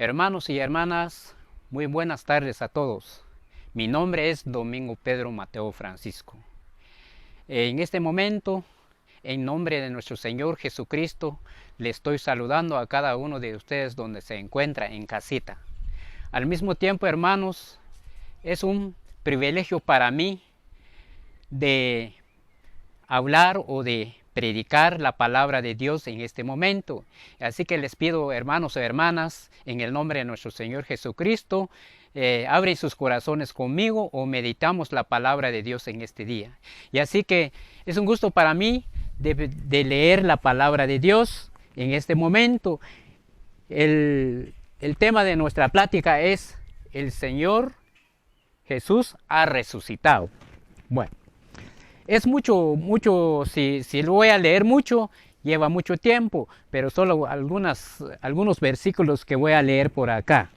Hermanos y hermanas, muy buenas tardes a todos. Mi nombre es Domingo Pedro Mateo Francisco. En este momento, en nombre de nuestro Señor Jesucristo, le estoy saludando a cada uno de ustedes donde se encuentra en casita. Al mismo tiempo, hermanos, es un privilegio para mí de hablar o de predicar la palabra de Dios en este momento. Así que les pido, hermanos y hermanas, en el nombre de nuestro Señor Jesucristo, abren sus corazones conmigo o meditamos la palabra de Dios en este día. Y así que es un gusto para mí de leer la palabra de Dios en este momento. El tema de nuestra plática es: el Señor Jesús ha resucitado. Bueno, es mucho, si lo voy a leer mucho, lleva mucho tiempo, pero solo algunos versículos que voy a leer por acá.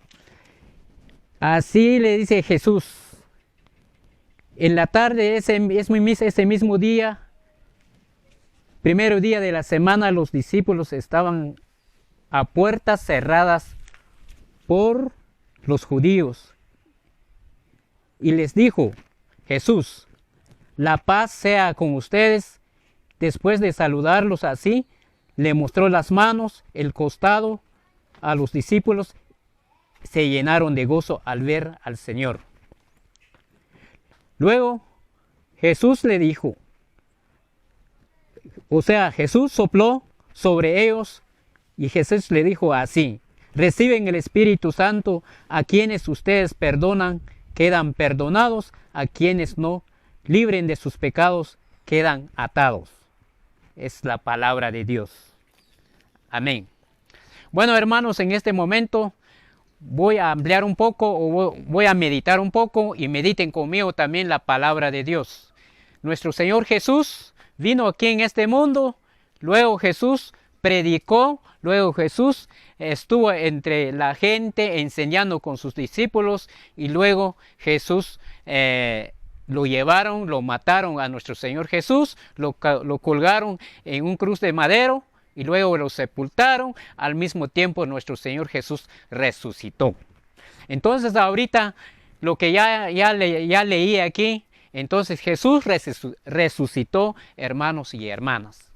Así le dice Jesús: en la tarde, ese mismo día, primero día de la semana, los discípulos estaban a puertas cerradas por los judíos. Y les dijo Jesús: la paz sea con ustedes. Después de saludarlos así, le mostró las manos, el costado a los discípulos. Se llenaron de gozo al ver al Señor. Luego Jesús le dijo, Jesús sopló sobre ellos y Jesús le dijo así: reciben el Espíritu Santo. A quienes ustedes perdonan, quedan perdonados; a quienes no, libren de sus pecados, quedan atados. Es la palabra de Dios. Amén. Bueno, hermanos, en este momento voy a ampliar un poco, o voy a meditar un poco, y mediten conmigo también la palabra de Dios. Nuestro Señor Jesús vino aquí en este mundo, luego Jesús predicó, luego Jesús estuvo entre la gente enseñando con sus discípulos, y luego Jesús lo llevaron, lo mataron a nuestro Señor Jesús, lo colgaron en un cruz de madero y luego lo sepultaron. Al mismo tiempo nuestro Señor Jesús resucitó. Entonces ahorita lo que ya leí aquí, entonces Jesús resucitó, hermanos y hermanas.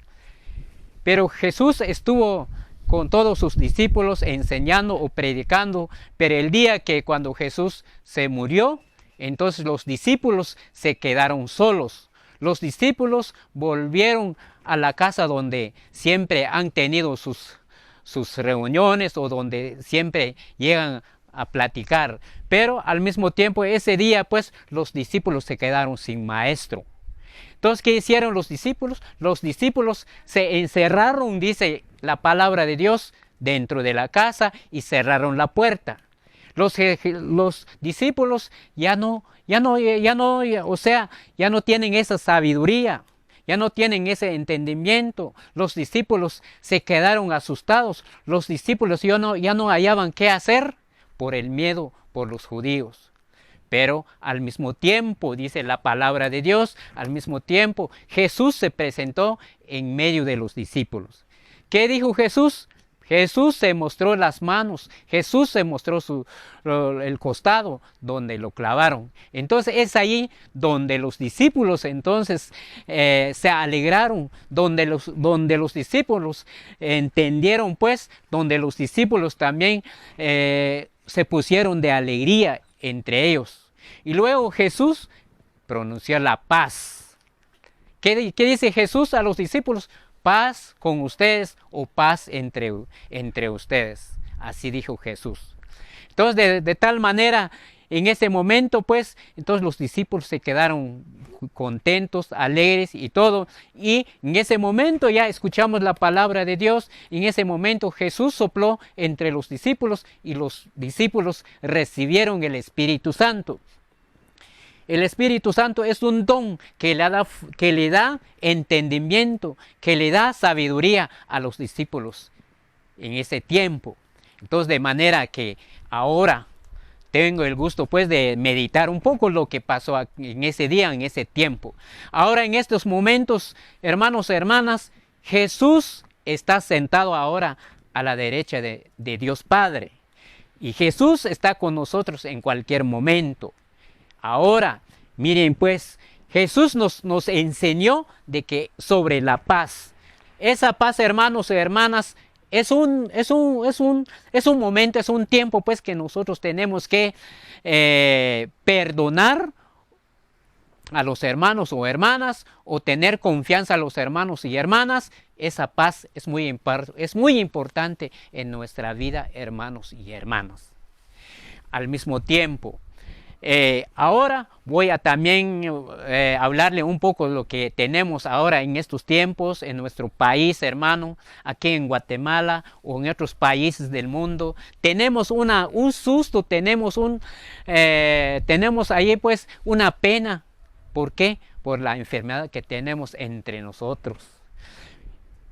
Pero Jesús estuvo con todos sus discípulos enseñando o predicando, pero el día que cuando Jesús se murió, entonces los discípulos se quedaron solos. Los discípulos volvieron a la casa donde siempre han tenido sus reuniones, o donde siempre llegan a platicar. Pero al mismo tiempo ese día pues los discípulos se quedaron sin maestro. Entonces, ¿qué hicieron los discípulos? Los discípulos se encerraron, dice la palabra de Dios, dentro de la casa y cerraron la puerta. Los discípulos ya no tienen esa sabiduría, ya no tienen ese entendimiento. Los discípulos se quedaron asustados. Los discípulos ya no hallaban qué hacer por el miedo por los judíos. Pero al mismo tiempo, dice la palabra de Dios, al mismo tiempo Jesús se presentó en medio de los discípulos. ¿Qué dijo Jesús? Jesús se mostró las manos, Jesús se mostró el costado donde lo clavaron. Entonces es ahí donde los discípulos entonces se alegraron, donde los discípulos entendieron pues, donde los discípulos también se pusieron de alegría entre ellos. Y luego Jesús pronunció la paz. ¿Qué dice Jesús a los discípulos? Paz con ustedes, o paz entre ustedes. Así dijo Jesús. Entonces de tal manera, en ese momento pues, entonces los discípulos se quedaron contentos, alegres y todo. Y en ese momento ya escuchamos la palabra de Dios. En ese momento Jesús sopló entre los discípulos y los discípulos recibieron el Espíritu Santo. El Espíritu Santo es un don que le da entendimiento, que le da sabiduría a los discípulos en ese tiempo. Entonces, de manera que ahora tengo el gusto pues de meditar un poco lo que pasó en ese día, en ese tiempo. Ahora, en estos momentos, hermanos y hermanas, Jesús está sentado ahora a la derecha de Dios Padre. Y Jesús está con nosotros en cualquier momento. Ahora, miren pues, Jesús nos enseñó de que sobre la paz. Esa paz, hermanos y hermanas, es un momento, es un tiempo pues que nosotros tenemos que perdonar a los hermanos o hermanas, o tener confianza a los hermanos y hermanas. Esa paz es muy importante en nuestra vida, hermanos y hermanas. Al mismo tiempo, ahora voy a también hablarle un poco de lo que tenemos ahora en estos tiempos en nuestro país, hermano, aquí en Guatemala o en otros países del mundo. Tenemos un susto, tenemos ahí pues una pena. ¿Por qué? Por la enfermedad que tenemos entre nosotros.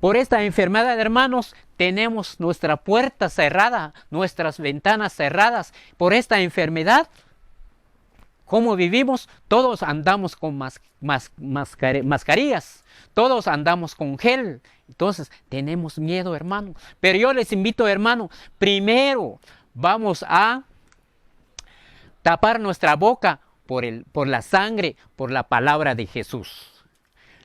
Por esta enfermedad, hermanos, tenemos nuestra puerta cerrada, nuestras ventanas cerradas. Por esta enfermedad, ¿cómo vivimos? Todos andamos con mascarillas, todos andamos con gel. Entonces, tenemos miedo, hermano. Pero yo les invito, hermano, primero vamos a tapar nuestra boca por la sangre, por la palabra de Jesús.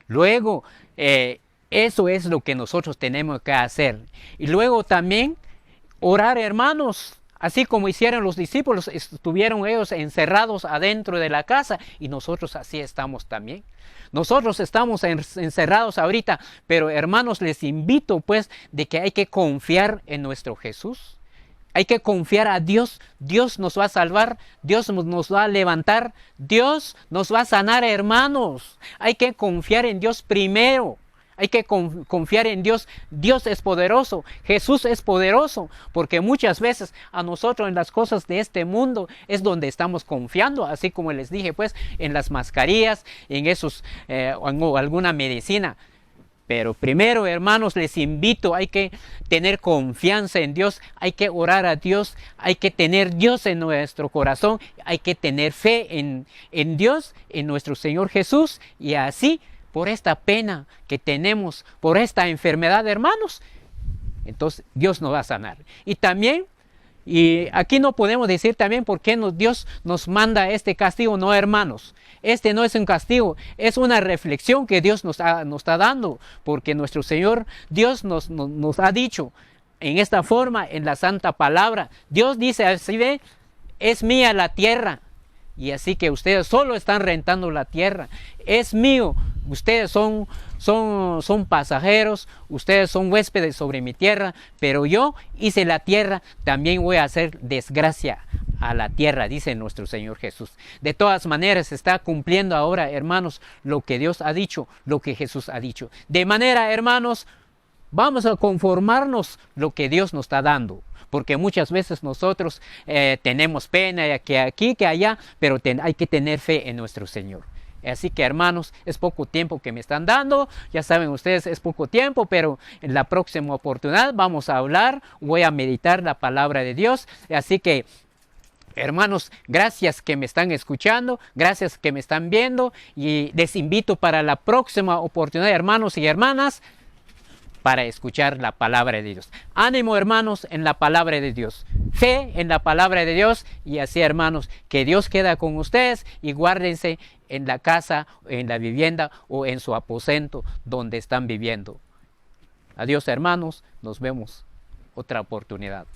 Luego, eso es lo que nosotros tenemos que hacer. Y luego también orar, hermanos, así como hicieron los discípulos, estuvieron ellos encerrados adentro de la casa, y nosotros así estamos también. Nosotros estamos encerrados ahorita, pero hermanos, les invito pues de que hay que confiar en nuestro Jesús. Hay que confiar a Dios. Dios nos va a salvar, Dios nos va a levantar, Dios nos va a sanar, hermanos. Hay que confiar en Dios primero. Hay que confiar en Dios. Dios es poderoso, Jesús es poderoso, porque muchas veces a nosotros en las cosas de este mundo es donde estamos confiando, así como les dije, pues en las mascarillas, en alguna medicina. Pero primero, hermanos, les invito, hay que tener confianza en Dios, hay que orar a Dios, hay que tener Dios en nuestro corazón, hay que tener fe en Dios, en nuestro Señor Jesús, y así, por esta pena que tenemos, por esta enfermedad, hermanos, entonces Dios nos va a sanar. Y también, y aquí no podemos decir también por qué Dios nos manda este castigo, no, hermanos. Este no es un castigo, es una reflexión que Dios nos está dando, porque nuestro Señor Dios nos ha dicho en esta forma, en la santa palabra. Dios dice así, ve, es mía la tierra, y así que ustedes solo están rentando la tierra, es mío, ustedes son pasajeros, ustedes son huéspedes sobre mi tierra, pero yo hice la tierra, también voy a hacer desgracia a la tierra, dice nuestro Señor Jesús. De todas maneras, se está cumpliendo ahora, hermanos, lo que Dios ha dicho, lo que Jesús ha dicho. De manera, hermanos, vamos a conformarnos lo que Dios nos está dando, porque muchas veces nosotros tenemos pena que aquí, que allá, pero hay que tener fe en nuestro Señor. Así que, hermanos, es poco tiempo que me están dando, ya saben ustedes, es poco tiempo, pero en la próxima oportunidad vamos a hablar, voy a meditar la palabra de Dios. Así que, hermanos, gracias que me están escuchando, gracias que me están viendo, y les invito para la próxima oportunidad, hermanos y hermanas, para escuchar la palabra de Dios. Ánimo, hermanos, en la palabra de Dios. Fe en la palabra de Dios, y así, hermanos, que Dios queda con ustedes, y guárdense en la casa, en la vivienda o en su aposento donde están viviendo. Adiós, hermanos, nos vemos otra oportunidad.